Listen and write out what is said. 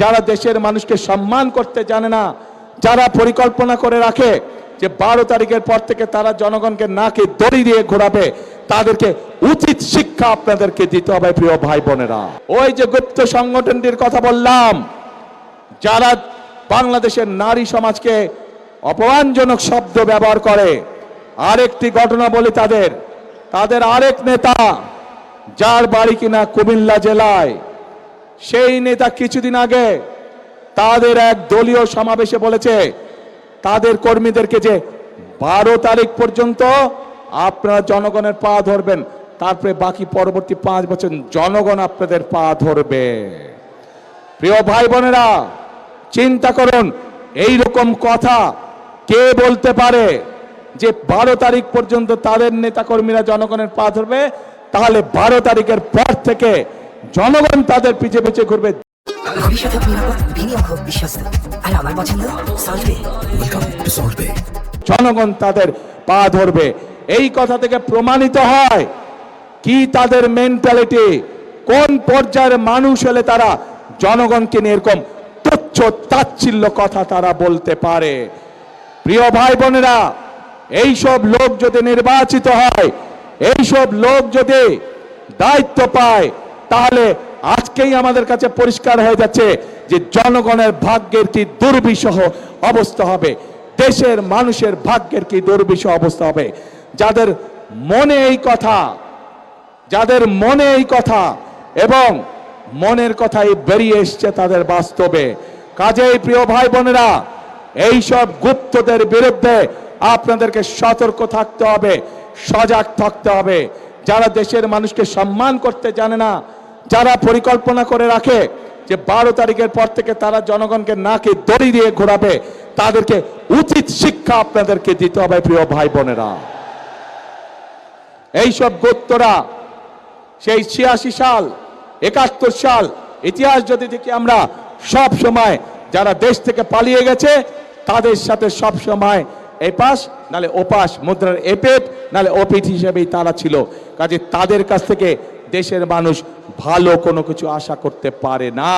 যারা দেশের মানুষকে সম্মান করতে জানে না, যারা পরিকল্পনা করে রাখে যে 12 তারিখের পর থেকে তারা জনগণকে নাকে দড়ি দিয়ে ঘোরাবে, তাদেরকে উচিত শিক্ষা আপনাদেরকে দিতে হবে প্রিয় ভাই বোনেরা। ওই যে গুপ্ত সংগঠনটির কথা বললাম, যারা বাংলাদেশের নারী সমাজকে অপমানজনক শব্দ ব্যবহার করে, আরেকটি ঘটনা বলি, তাদের আরেক নেতা যার বাড়ি কিনা কুমিল্লা জেলায়, সেই নেতা কিছুদিন আগে তাদের এক দলীয় সমাবেশে বলেছে তাদের কর্মীদেরকে যে 12 তারিখ পর্যন্ত আপনারা জনগণের পা ধরবেন, তারপরে বাকি পরবর্তী 5 বছর জনগণ আপনাদের পা ধরবে। প্রিয় ভাই বোনেরা, চিন্তা করুন, এই রকম কথা কে বলতে পারে যে 12 তারিখ পর্যন্ত তাদের নেতাকর্মীরা জনগণের পা ধরবে, তাহলে 12 তারিখের পর থেকে জনগণ তাদের পিছে পিছে ঘুরবে। ভবিষ্যতে নিরাপদ, বিনিয়োগ হোক বিশ্বস্ত, আর আমার পছন্দ সল্টবে। Welcome to সল্টবে। জনগণ তাদের পা ধরবে। এই কথা থেকে প্রমাণিত হয় কি তাদের মেন্টালিটি, কোন পর্যায়ের মানুষ হলে তারা জনগণকে নিয়ে এরকম তুচ্ছ তাচ্ছিল্য কথা তারা বলতে পারে। প্রিয় ভাই বোনেরা, এইসব লোক যদি নির্বাচিত হয়, এইসব লোক যদি দায়িত্ব পায়, তাহলে আজকেই আমাদের কাছে পরিষ্কার হয়ে যাচ্ছে যে জনগণের ভাগ্যের কি দুর্বিষহ অবস্থা হবে, দেশের মানুষের ভাগ্যের কি দুর্বিষহ অবস্থা হবে। যাদের মনে এই কথা এবং মনের কথাই বেরিয়ে এসছে তাদের বাস্তবে। কাজেই প্রিয় ভাই বোনেরা, এইসব গুপ্তদের বিরুদ্ধে আপনাদেরকে সতর্ক থাকতে হবে, সজাগ থাকতে হবে। যারা দেশের মানুষকে সম্মান করতে জানে না, যারা পরিকল্পনা করে রাখে যে 12 তারিখের পর থেকে তারা জনগণকে নাকে দড়ি দিয়ে ঘোরাবে, তাদেরকে উচিত শিক্ষা আপনাদেরকে দিতে হবে প্রিয় ভাই বোনেরা। এইসব গুপ্তরা সেই 86 সাল 71 সাল ইতিহাস যদি দেখি আমরা, সব সময় যারা দেশ থেকে পালিয়ে গেছে তাদের সাথে সব সময় এপাশ নালে ওপাশ, মুদ্রার এপেট নালে ওপিট হিসেবেই তারা ছিল। কাজে তাদের কাছ থেকে দেশের মানুষ ভালো কোনো কিছু আশা করতে পারে না।